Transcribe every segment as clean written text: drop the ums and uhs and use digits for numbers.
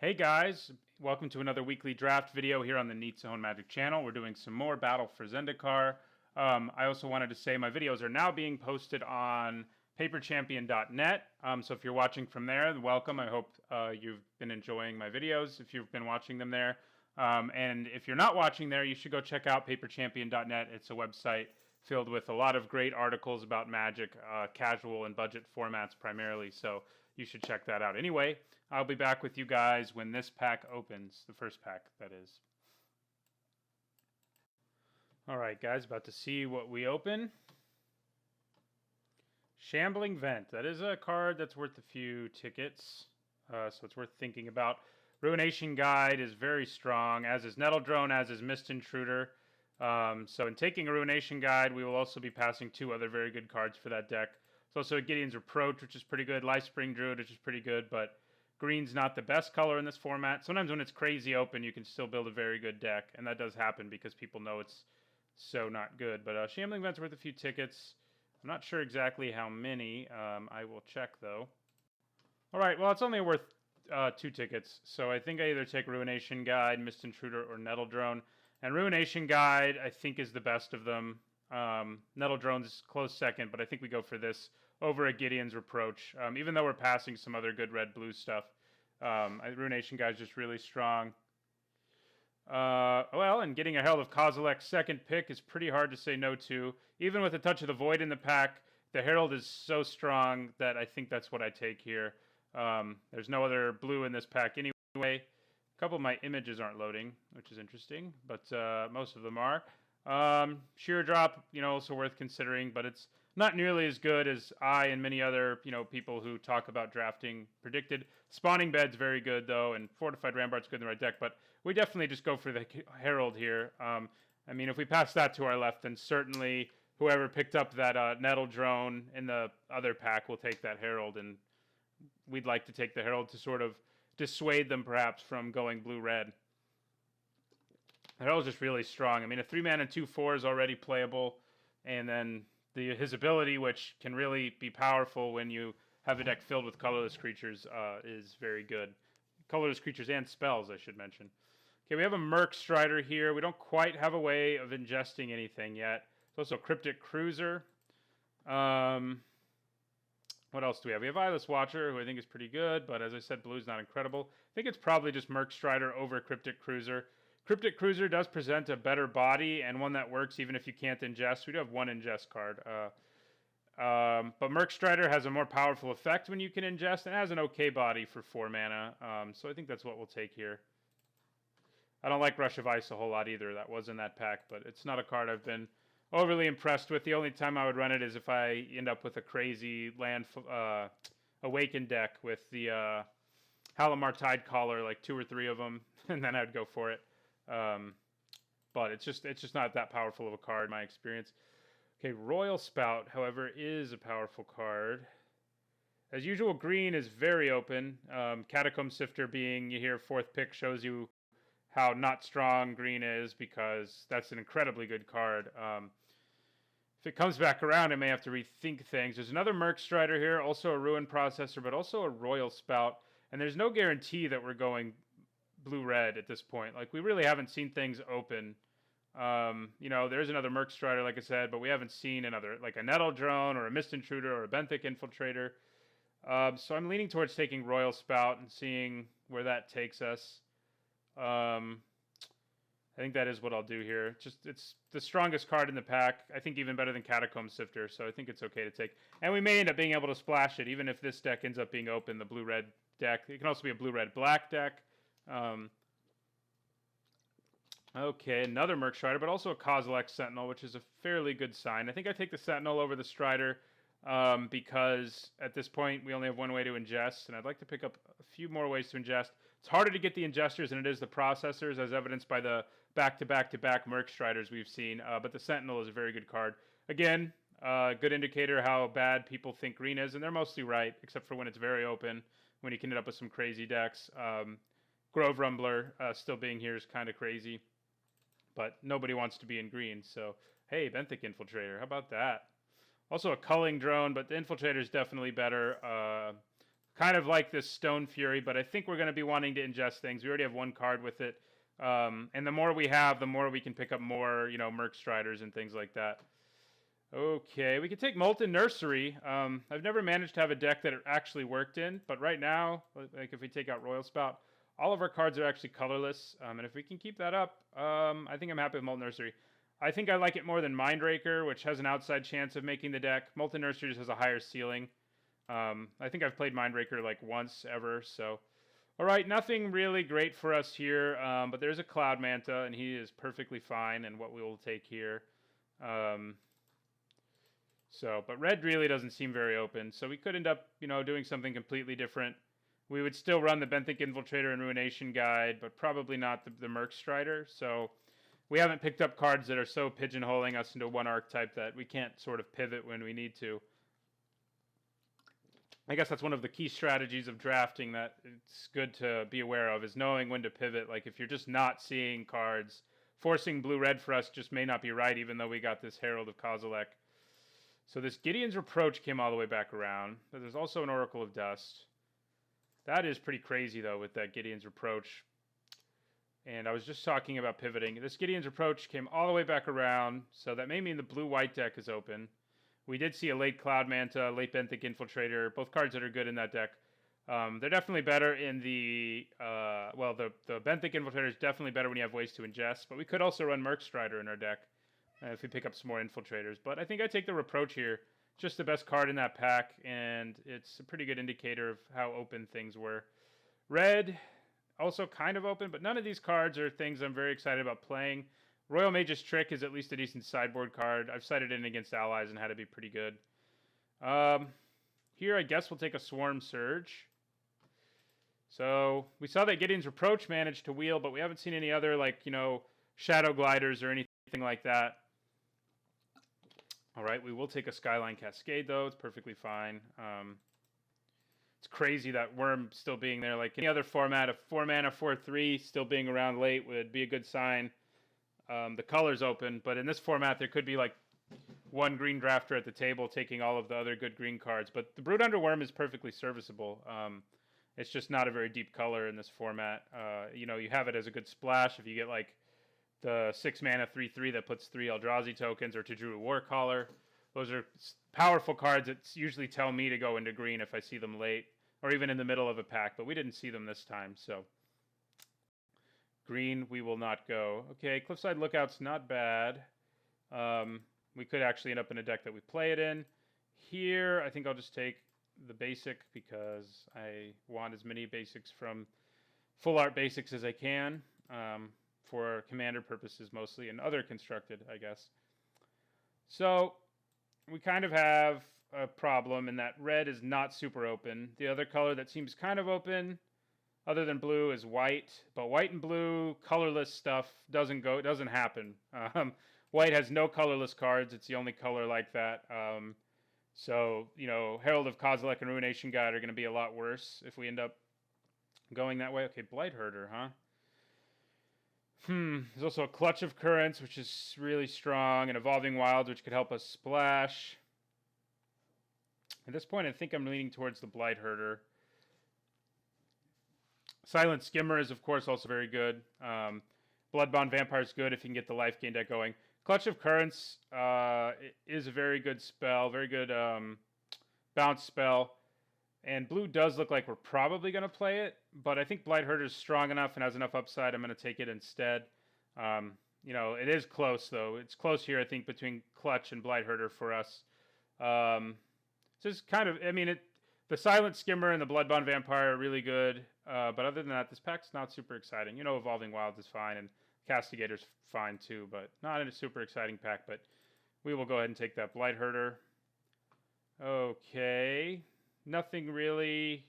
Hey guys, welcome to another weekly draft video here on the Neat Zone Magic channel. We're doing some more Battle for Zendikar. I also wanted to say my videos are now being posted on paperchampion.net. So if you're watching from there, welcome. I hope you've been enjoying my videos if you've been watching them there. And if you're not watching there, you should go check out paperchampion.net. It's a website filled with a lot of great articles about Magic, casual and budget formats primarily. So you should check that out. Anyway, I'll be back with you guys when this pack opens, the first pack, that is. All right, guys, about to see what we open. Shambling Vent. That is a card that's worth a few tickets, so it's worth thinking about. Ruination Guide is very strong, as is Nettle Drone, as is Mist Intruder. So in taking a Ruination Guide, we will also be passing two other very good cards for that deck. There's also a Gideon's Reproach, which is pretty good. Lifespring Druid, which is pretty good, but green's not the best color in this format. Sometimes when it's crazy open, you can still build a very good deck, and that does happen because people know it's so not good. But Shambling Vent's worth a few tickets. I'm not sure exactly how many. I will check, though. All right, well, it's only worth 2 tickets, so I think I either take Ruination Guide, Mist Intruder, or Nettle Drone. And Ruination Guide, I think, is the best of them. Nettle Drone's close second, but I think we go for this over a Gideon's Reproach. Even though we're passing some other good red-blue stuff, Ruination Guide's just really strong. Well, and getting a Herald of Kozilek's second pick is pretty hard to say no to. Even with a Touch of the Void in the pack, the Herald is so strong that I think that's what I take here. There's no other blue in this pack anyway. A couple of my images aren't loading, which is interesting, but most of them are. Sheer Drop, also worth considering, but it's not nearly as good as I and many other, people who talk about drafting predicted. Spawning Bed's very good, though, and Fortified Rampart's good in the right deck, but we definitely just go for the Herald here. I mean, if we pass that to our left, then certainly whoever picked up that Nettle Drone in the other pack will take that Herald, and we'd like to take the Herald to sort of dissuade them, perhaps, from going blue-red. The Herald's just really strong. I mean, a 3-mana 2/4 is already playable, and then his ability, which can really be powerful when you have a deck filled with colorless creatures, is very good. Colorless creatures and spells, I should mention. Okay, we have a Merc Strider here. We don't quite have a way of ingesting anything yet. There's also Cryptic Cruiser. What else do we have? We have Eyeless Watcher, who I think is pretty good, but as I said, blue's not incredible. I think it's probably just Merc Strider over Cryptic Cruiser. Cryptic Cruiser does present a better body and one that works even if you can't ingest. We do have one ingest card. But Merc Strider has a more powerful effect when you can ingest and has an okay body for 4 mana. So I think that's what we'll take here. I don't like Rush of Ice a whole lot either. That was in that pack, but it's not a card I've been overly impressed with. The only time I would run it is if I end up with a crazy land Awaken deck with the Halimar Tidecaller, like 2 or 3 of them, and then I'd go for it. But it's just not that powerful of a card in my experience. Okay, Royal Spout, however, is a powerful card. As usual, green is very open. Catacomb Sifter being, you hear 4th pick, shows you how not strong green is because that's an incredibly good card. If it comes back around, I may have to rethink things. There's another Merc Strider here, also a Ruin Processor, but also a Royal Spout. And there's no guarantee that we're going blue-red at this point. Like, we really haven't seen things open. There's another Merc Strider, like I said, but we haven't seen another, like a Nettle Drone or a Mist Intruder or a Benthic Infiltrator. So I'm leaning towards taking Royal Spout and seeing where that takes us. I think that is what I'll do here. It's the strongest card in the pack. I think even better than Catacomb Sifter, so I think it's okay to take. And we may end up being able to splash it, even if this deck ends up being open, the blue-red deck. It can also be a blue-red-black deck. Okay, another Merc Strider, but also a Kozilek Sentinel, which is a fairly good sign. I think I take the Sentinel over the Strider because at this point we only have one way to ingest, and I'd like to pick up a few more ways to ingest. It's harder to get the ingesters than it is the processors, as evidenced by the back-to-back-to-back Merc Striders we've seen, but the Sentinel is a very good card. Again, good indicator how bad people think green is, and they're mostly right, except for when it's very open, when you can end up with some crazy decks. Grove Rumbler still being here is kind of crazy, but nobody wants to be in green, so hey, Benthic Infiltrator, how about that? Also a Culling Drone, but the Infiltrator is definitely better. kind of like this Stone Fury, but I think we're going to be wanting to ingest things. We already have one card with it. And the more we have, the more we can pick up more, Merc Striders and things like that. Okay, we can take Molten Nursery. I've never managed to have a deck that it actually worked in, but right now, like if we take out Royal Spout, all of our cards are actually colorless. And if we can keep that up, I think I'm happy with Molten Nursery. I think I like it more than Mindraker, which has an outside chance of making the deck. Molten Nursery just has a higher ceiling. I think I've played Mindraker like once ever, so... Alright, nothing really great for us here, but there's a Cloud Manta, and he is perfectly fine, and what we will take here. But red really doesn't seem very open, so we could end up, doing something completely different. We would still run the Benthic Infiltrator and Ruination Guide, but probably not the Merc Strider, so... We haven't picked up cards that are so pigeonholing us into one archetype that we can't sort of pivot when we need to. I guess that's one of the key strategies of drafting that it's good to be aware of, is knowing when to pivot. Like if you're just not seeing cards, forcing blue-red for us just may not be right, even though we got this Herald of Kozilek. So this Gideon's Reproach came all the way back around, but there's also an Oracle of Dust. That is pretty crazy, though, with that Gideon's Reproach. And I was just talking about pivoting. This Gideon's Reproach came all the way back around, so that may mean the blue-white deck is open. We did see a late Cloud Manta, late Benthic Infiltrator, both cards that are good in that deck. They're definitely better in the... the Benthic Infiltrator is definitely better when you have ways to ingest, but we could also run Merc Strider in our deck if we pick up some more Infiltrators. But I think I take the Reproach here. Just the best card in that pack, and it's a pretty good indicator of how open things were. Red... also kind of open, but none of these cards are things I'm very excited about playing. Royal Mage's Trick is at least a decent sideboard card. I've sided in against allies and had it be pretty good. Here, I guess we'll take a Swarm Surge. So, we saw that Gideon's Reproach managed to wheel, but we haven't seen any other, Shadow Gliders or anything like that. Alright, we will take a Skyline Cascade, though. It's perfectly fine. It's crazy that Worm still being there. Like any other format, a 4-mana 4/3 still being around late would be a good sign. The color's open, but in this format there could be like one green drafter at the table taking all of the other good green cards. But the Brood Underworm is perfectly serviceable. It's just not a very deep color in this format. You have it as a good splash if you get like the 6-mana 3/3 that puts 3 Eldrazi tokens, or Tajuru Warcaller. Those are powerful cards that usually tell me to go into green if I see them late, or even in the middle of a pack, but we didn't see them this time, so... Green, we will not go. Okay, Cliffside Lookout's not bad. We could actually end up in a deck that we play it in. Here, I think I'll just take the basic, because I want as many basics from Full Art Basics as I can, for commander purposes mostly, and other constructed, I guess. So... we kind of have a problem in that red is not super open. The other color that seems kind of open, other than blue, is white. But white and blue, colorless stuff doesn't happen. White has no colorless cards. It's the only color like that. Herald of Kozilek and Ruination Guide are going to be a lot worse if we end up going that way. Okay, Blightherder, huh? There's also a Clutch of Currents, which is really strong, and Evolving Wilds, which could help us splash. At this point, I think I'm leaning towards the Blightherder. Silent Skimmer is, of course, also very good. Bloodbound Vampire is good if you can get the life gain deck going. Clutch of Currents is a very good spell, very good bounce spell. And blue does look like we're probably going to play it, but I think Blightherder is strong enough and has enough upside. I'm going to take it instead. It is close, though. It's close here, I think, between Clutch and Blightherder for us. Just kind of, the Silent Skimmer and the Bloodbound Vampire are really good, but other than that, this pack's not super exciting. Evolving Wilds is fine, and Castigator's fine, too, but not in a super exciting pack, but we will go ahead and take that Blightherder. Okay... nothing really,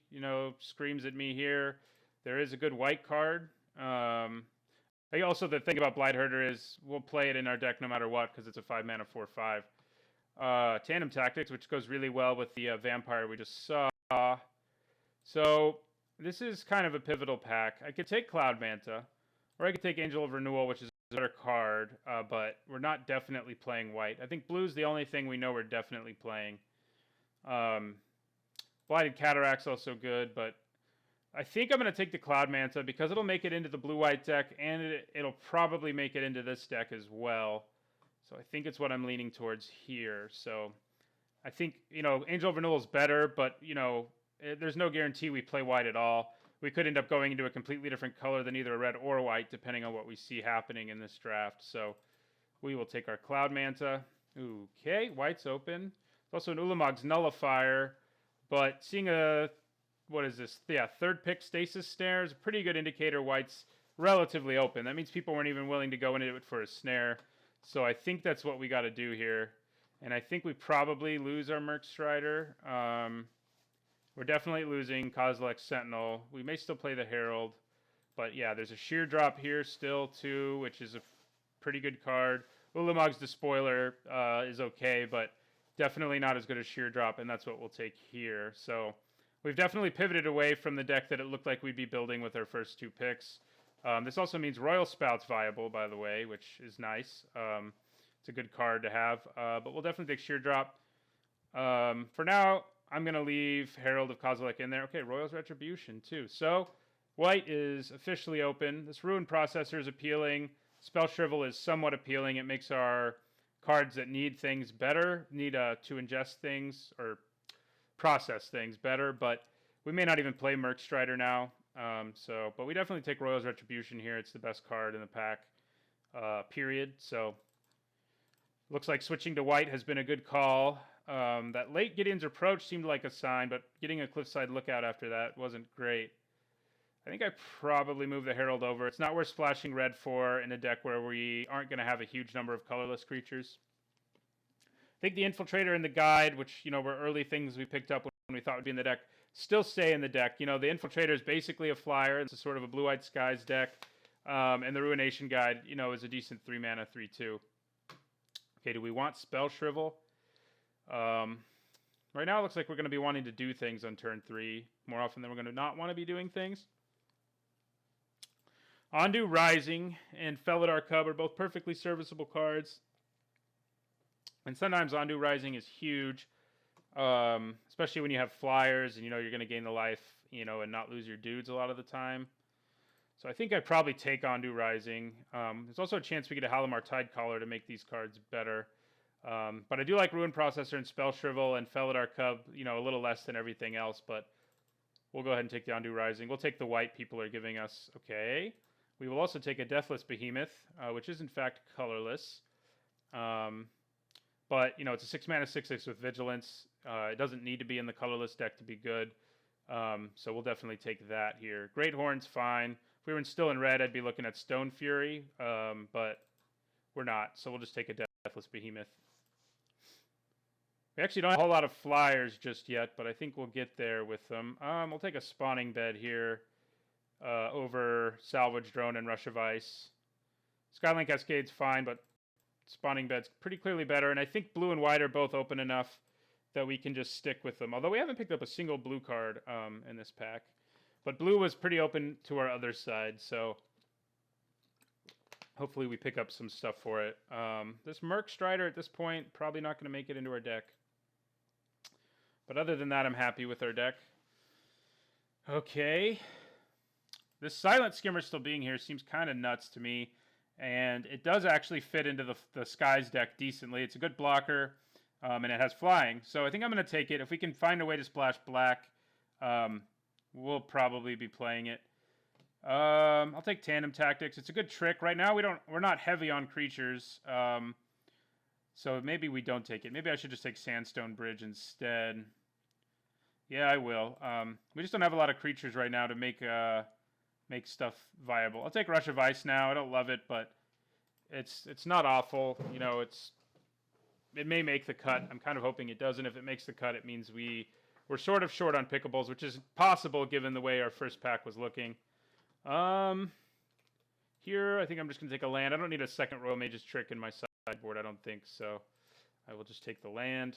screams at me here. There is a good white card. Also, the thing about Blightherder is we'll play it in our deck no matter what, because it's a 5-mana 4/5. Tandem Tactics, which goes really well with the Vampire we just saw. So, this is kind of a pivotal pack. I could take Cloud Manta, or I could take Angel of Renewal, which is a better card, but we're not definitely playing white. I think blue's the only thing we know we're definitely playing. Blighted Cataract's also good, but I think I'm going to take the Cloud Manta because it'll make it into the blue-white deck, and it'll probably make it into this deck as well. So I think it's what I'm leaning towards here. So I think, Angel of Renewal is better, but, there's no guarantee we play white at all. We could end up going into a completely different color than either red or white, depending on what we see happening in this draft. So we will take our Cloud Manta. Okay, white's open. There's also an Ulamog's Nullifier, but seeing what is this? Yeah, third pick Stasis Snare is a pretty good indicator white's relatively open. That means people weren't even willing to go into it for a snare. So I think that's what we got to do here. And I think we probably lose our Merc Strider. We're definitely losing Kozilek Sentinel. We may still play the Herald. But yeah, there's a Sheer Drop here still too, which is a pretty good card. Ulamog's Despoiler is okay, but definitely not as good as Sheer Drop, and that's what we'll take here. So we've definitely pivoted away from the deck that it looked like we'd be building with our first two picks. This also means Royal Spout's viable, by the way, which is nice. It's a good card to have, but we'll definitely take Sheer Drop. For now, I'm going to leave Herald of Kozilek in there. Okay, Royal's Retribution, too. So white is officially open. This Ruin Processor is appealing. Spell Shrivel is somewhat appealing. It makes our cards that need things better, need to ingest things or process things better, but we may not even play Merc Strider now. But we definitely take Royal's Retribution here. It's the best card in the pack, period. So looks like switching to white has been a good call. That late Gideon's Approach seemed like a sign, but getting a Cliffside Lookout after that wasn't great. I think I probably move the Herald over. It's not worth splashing red for in a deck where we aren't going to have a huge number of colorless creatures. I think the Infiltrator and the Guide, which, were early things we picked up when we thought would be in the deck, still stay in the deck. The Infiltrator is basically a flyer. It's a sort of a Blue-Eyed Skies deck. And the Ruination Guide, is a decent 3-mana 3/2. Okay, do we want Spell Shrivel? Right now it looks like we're going to be wanting to do things on turn 3 more often than we're going to not want to be doing things. Ondu Rising and Felidar Cub are both perfectly serviceable cards. And sometimes Ondu Rising is huge, especially when you have flyers and you're going to gain the life, and not lose your dudes a lot of the time. So I think I'd probably take Ondu Rising. There's also a chance we get a Halimar Tidecaller to make these cards better. But I do like Ruin Processor and Spell Shrivel and Felidar Cub, a little less than everything else, but we'll go ahead and take the Ondu Rising. We'll take the white people are giving us. Okay. We will also take a Deathless Behemoth, which is in fact colorless. But, it's a 6-mana 6/6 with Vigilance. It doesn't need to be in the colorless deck to be good. So we'll definitely take that here. Great Horn's fine. If we were still in red, I'd be looking at Stone Fury, but we're not. So we'll just take a Deathless Behemoth. We actually don't have a whole lot of flyers just yet, but I think we'll get there with them. We'll take a Spawning Bed here over Salvage Drone and Rush of Ice. Skylink Cascade's fine, but Spawning Bed's pretty clearly better, and I think blue and white are both open enough that we can just stick with them. Although we haven't picked up a single blue card in this pack. But blue was pretty open to our other side, so hopefully we pick up some stuff for it. This Merc Strider at this point, probably not going to make it into our deck. But other than that, I'm happy with our deck. Okay. This Silent Skimmer still being here seems kind of nuts to me. And it does actually fit into the Skies deck decently. It's a good blocker, and it has flying. So I think I'm going to take it. If we can find a way to splash black, we'll probably be playing it. I'll take Tandem Tactics. It's a good trick. Right now we're not heavy on creatures, so maybe we don't take it. Maybe I should just take Sandstone Bridge instead. Yeah, I will. We just don't have a lot of creatures right now to make stuff viable. I'll take Rush of Ice now. I don't love it, but it's not awful. It may make the cut. I'm kind of hoping it doesn't. If it makes the cut, it means we're sort of short on pickables, which is possible given the way our first pack was looking. Here, I think I'm just going to take a land. I don't need a second Royal Mage's Trick in my sideboard, I don't think, so I will just take the land.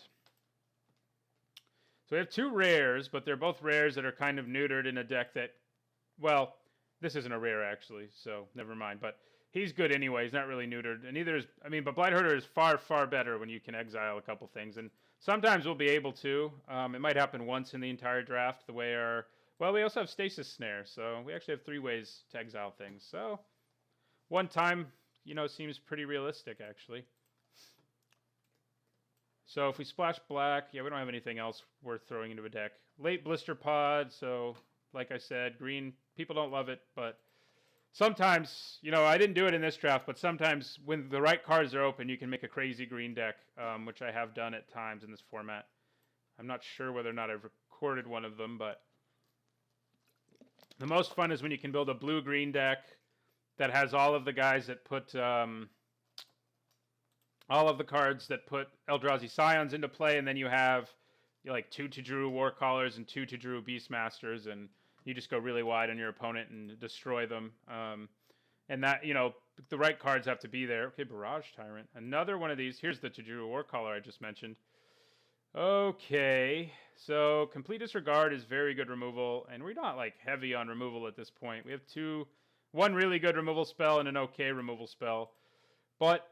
So we have two rares, but they're both rares that are kind of neutered in a deck that, well, this isn't a rare, actually, so never mind. But he's good anyway. He's not really neutered, and neither is but Blightherder is far, far better when you can exile a couple things, and sometimes we'll be able to. It might happen once in the entire draft. The way we also have Stasis Snare, so we actually have 3 ways to exile things. So one time, seems pretty realistic actually. So if we splash black, we don't have anything else worth throwing into a deck. Late Blister Pod, so like I said, green, people don't love it, but sometimes, I didn't do it in this draft, but sometimes when the right cards are open, you can make a crazy green deck, which I have done at times in this format. I'm not sure whether or not I've recorded one of them, but the most fun is when you can build a blue-green deck that has all of the guys that put all of the cards that put Eldrazi Scions into play, and then you have like 2 Tajuru Warcallers and 2 Tajuru Beastmasters, and you just go really wide on your opponent and destroy them. And that, the right cards have to be there. Okay, Barrage Tyrant. Another one of these. Here's the Tajuru Warcaller I just mentioned. Okay, so Complete Disregard is very good removal, and we're not like heavy on removal at this point. We have one really good removal spell and an okay removal spell, but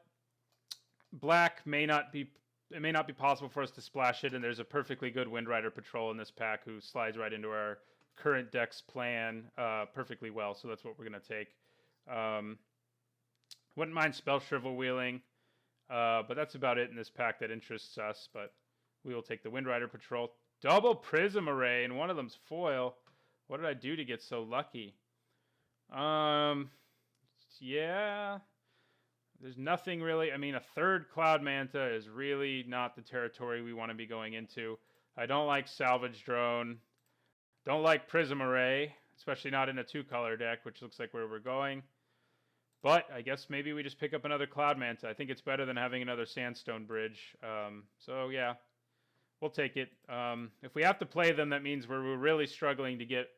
black it may not be possible for us to splash it, and there's a perfectly good Windrider Patrol in this pack who slides right into our current deck's plan perfectly well, so that's what we're going to take. Wouldn't mind Spell Shrivel Wheeling, but that's about it in this pack that interests us, but we will take the Windrider Patrol. Double Prism Array, and one of them's foil. What did I do to get so lucky? Yeah... There's nothing really. A third Cloud Manta is really not the territory we want to be going into. I don't like Salvage Drone. Don't like Prism Array, especially not in a 2-color deck, which looks like where we're going. But I guess maybe we just pick up another Cloud Manta. I think it's better than having another Sandstone Bridge. So yeah, we'll take it. If we have to play them, that means we're really struggling to get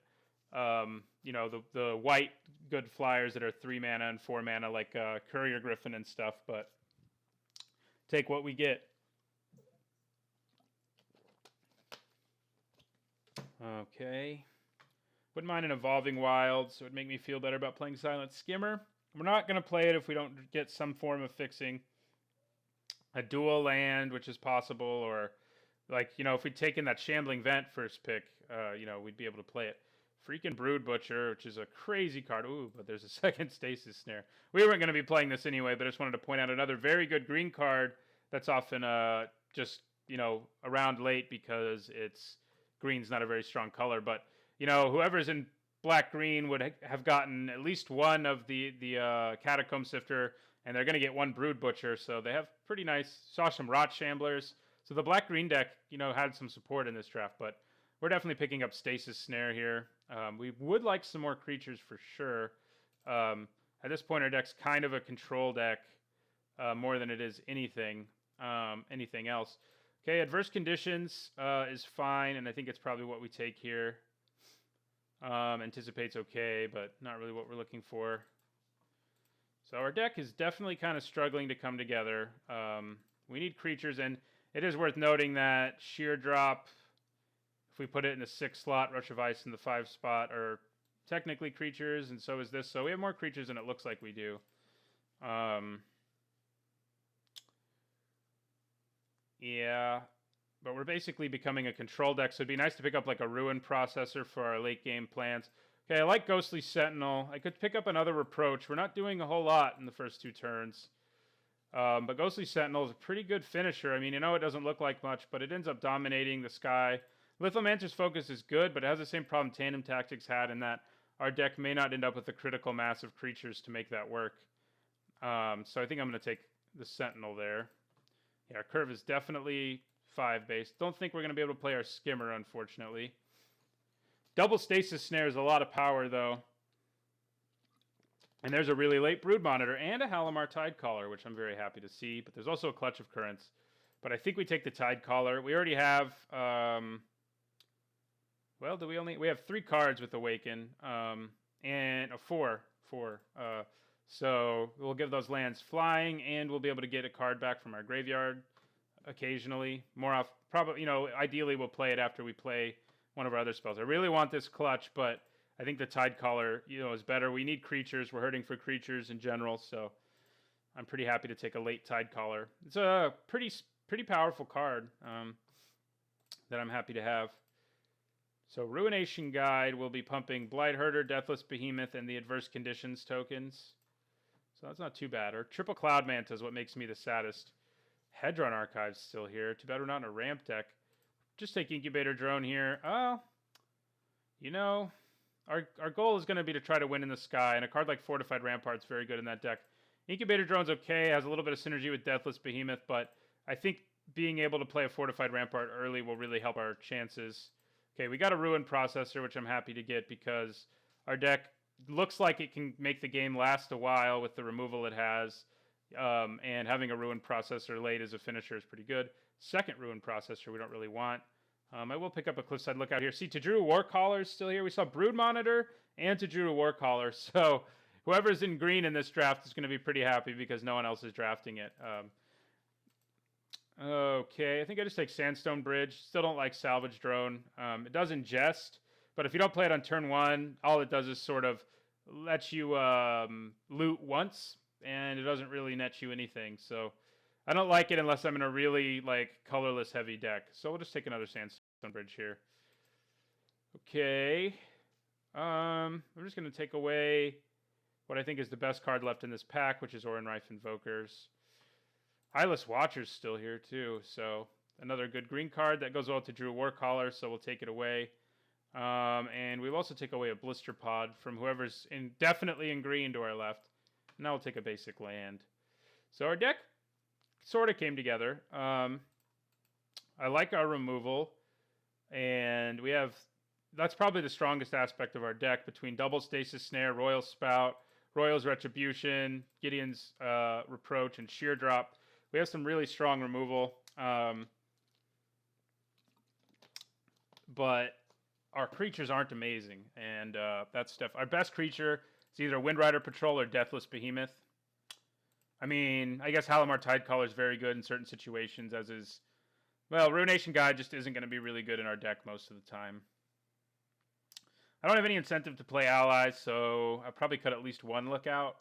the white good flyers that are 3 mana and 4 mana, like Courier Griffin and stuff, but take what we get. Okay. Wouldn't mind an Evolving Wild, so it would make me feel better about playing Silent Skimmer. We're not going to play it if we don't get some form of fixing. A dual land, which is possible, or if we'd taken that Shambling Vent first pick, we'd be able to play it. Freaking Brood Butcher, which is a crazy card. Ooh, but there's a second Stasis Snare. We weren't going to be playing this anyway, but I just wanted to point out another very good green card that's often just, around late because green's not a very strong color. But, whoever's in black-green would have gotten at least one of the Catacomb Sifter, and they're going to get one Brood Butcher, so they have pretty nice. Saw some Rot Shamblers. So the black-green deck, had some support in this draft, but we're definitely picking up Stasis Snare here. We would like some more creatures for sure. At this point, our deck's kind of a control deck more than it is anything else. Okay, Adverse Conditions is fine, and I think it's probably what we take here. Anticipate's okay, but not really what we're looking for. So our deck is definitely kind of struggling to come together. We need creatures, and it is worth noting that Sheer Drop, if we put it in the 6 slot, Rush of Ice in the 5 spot, are technically creatures, and so is this. So we have more creatures than it looks like we do. Yeah, but we're basically becoming a control deck, so it'd be nice to pick up like a Ruin Processor for our late game plans. Okay, I like Ghostly Sentinel. I could pick up another Reproach. We're not doing a whole lot in the first 2 turns. But Ghostly Sentinel is a pretty good finisher. It doesn't look like much, but it ends up dominating the sky. Lithomancer's Focus is good, but it has the same problem Tandem Tactics had in that our deck may not end up with a critical mass of creatures to make that work. So I think I'm going to take the Sentinel there. Yeah, our curve is definitely 5 base. Don't think we're going to be able to play our Skimmer, unfortunately. Double Stasis Snare is a lot of power, though. And there's a really late Brood Monitor and a Halimar Tidecaller, which I'm very happy to see. But there's also a Clutch of Currents. But I think we take the Tidecaller. We already have... well, we have 3 cards with Awaken. And a 4. So we'll give those lands flying, and we'll be able to get a card back from our graveyard occasionally. Ideally we'll play it after we play one of our other spells. I really want this Clutch, but I think the Tide Caller, is better. We need creatures. We're hurting for creatures in general, so I'm pretty happy to take a late Tide Caller. It's a pretty powerful card that I'm happy to have. So Ruination Guide will be pumping Blight Herder, Deathless Behemoth, and the Adverse Conditions tokens. So that's not too bad. Or Triple Cloud Manta is what makes me the saddest. Hedron Archive's still here. Too bad we're not in a ramp deck. Just take Incubator Drone here. Our goal is going to be to try to win in the sky, and a card like Fortified Rampart's very good in that deck. Incubator Drone's okay, has a little bit of synergy with Deathless Behemoth, but I think being able to play a Fortified Rampart early will really help our chances. Okay, we got a Ruin Processor, which I'm happy to get because our deck looks like it can make the game last a while with the removal it has, and having a Ruin Processor late as a finisher is pretty good. Second Ruin Processor we don't really want. I will pick up a Cliffside Lookout here. See, Tajuru Warcaller's still here. We saw Brood Monitor and Tajuru Warcaller, so whoever's in green in this draft is going to be pretty happy because no one else is drafting it. Okay, I think I just take Sandstone Bridge. Still don't like Salvage Drone. It does ingest, but if you don't play it on turn 1, all it does is sort of let you loot once, and it doesn't really net you anything. So I don't like it unless I'm in a really colorless heavy deck. So we'll just take another Sandstone Bridge here. Okay, I'm just going to take away what I think is the best card left in this pack, which is Oran Rife Invokers. Eyeless Watcher's still here too, so another good green card that goes well to Drew Warcaller, so we'll take it away. And we'll also take away a Blister Pod from whoever's definitely in green to our left. Now we'll take a basic land. So our deck sort of came together. I like our removal, and that's probably the strongest aspect of our deck between Double Stasis Snare, Royal Spout, Royal's Retribution, Gideon's Reproach, and Sheer Drop. We have some really strong removal, but our creatures aren't amazing, and that's stuff. Our best creature is either Windrider Patrol or Deathless Behemoth. I mean, I guess Halimar Tidecaller is very good in certain situations, as is... Well, Ruination Guide just isn't going to be really good in our deck most of the time. I don't have any incentive to play allies, so I'll probably cut at least one Lookout.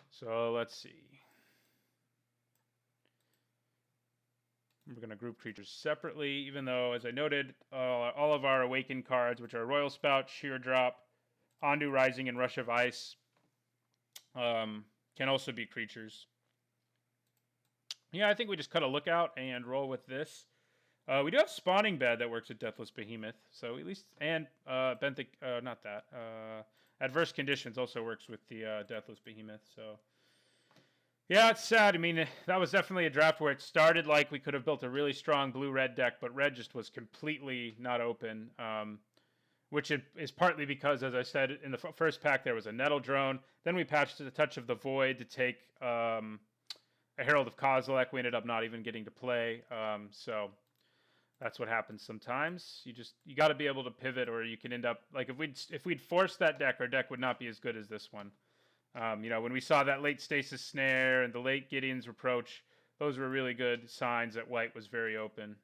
So let's see. We're going to group creatures separately, even though, as I noted, all of our Awakened cards, which are Royal Spout, Sheer Drop, Ondu Rising, and Rush of Ice, can also be creatures. Yeah, I think we just cut a Lookout and roll with this. We do have Spawning Bed that works with Deathless Behemoth, so at least, and Benthic, not that. Adverse Conditions also works with the Deathless Behemoth, so. Yeah, it's sad. I mean, that was definitely a draft where it started like we could have built a really strong blue-red deck, but red just was completely not open, which is partly because, as I said, in the first pack there was a Nettle Drone. Then we patched to the Touch of the Void to take a Herald of Kozilek. We ended up not even getting to play, so that's what happens sometimes. You got to be able to pivot, or you can end up like if we'd forced that deck, our deck would not be as good as this one. When we saw that late Stasis Snare and the late Gideon's Reproach, those were really good signs that white was very open.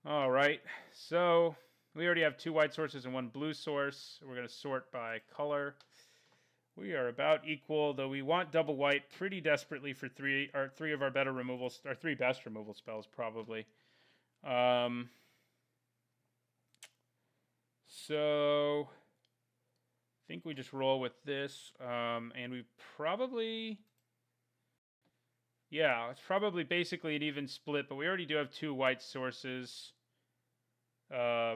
All right, so we already have 2 white sources and 1 blue source. We're going to sort by color. We are about equal, though we want double white pretty desperately for 3 of our better removals, our 3 best removal spells probably. So I think we just roll with this, and we probably, yeah, it's probably basically an even split, but we already do have 2 white sources. Yeah,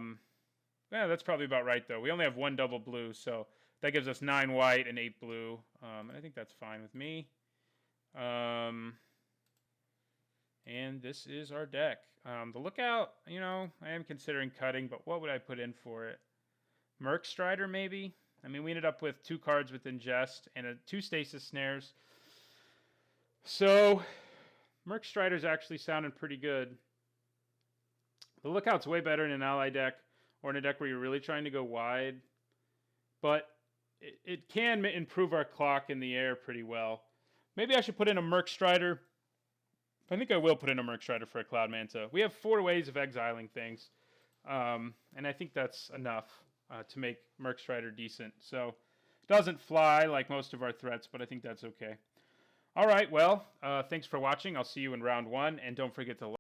that's probably about right, though. We only have 1 double blue, so that gives us 9 white and 8 blue, and I think that's fine with me. And this is our deck. The Lookout, I am considering cutting, but what would I put in for it? Merc Strider, maybe? I mean, we ended up with 2 cards with Ingest and 2 Stasis Snares. So, Merc Strider's actually sounding pretty good. The Lookout's way better in an ally deck or in a deck where you're really trying to go wide. But it can improve our clock in the air pretty well. Maybe I should put in a Merc Strider I think I will put in a Merc Strider for a Cloud Manta. We have 4 ways of exiling things, and I think that's enough to make Merc Strider decent. So it doesn't fly like most of our threats, but I think that's okay. All right, well, thanks for watching. I'll see you in round 1, and don't forget to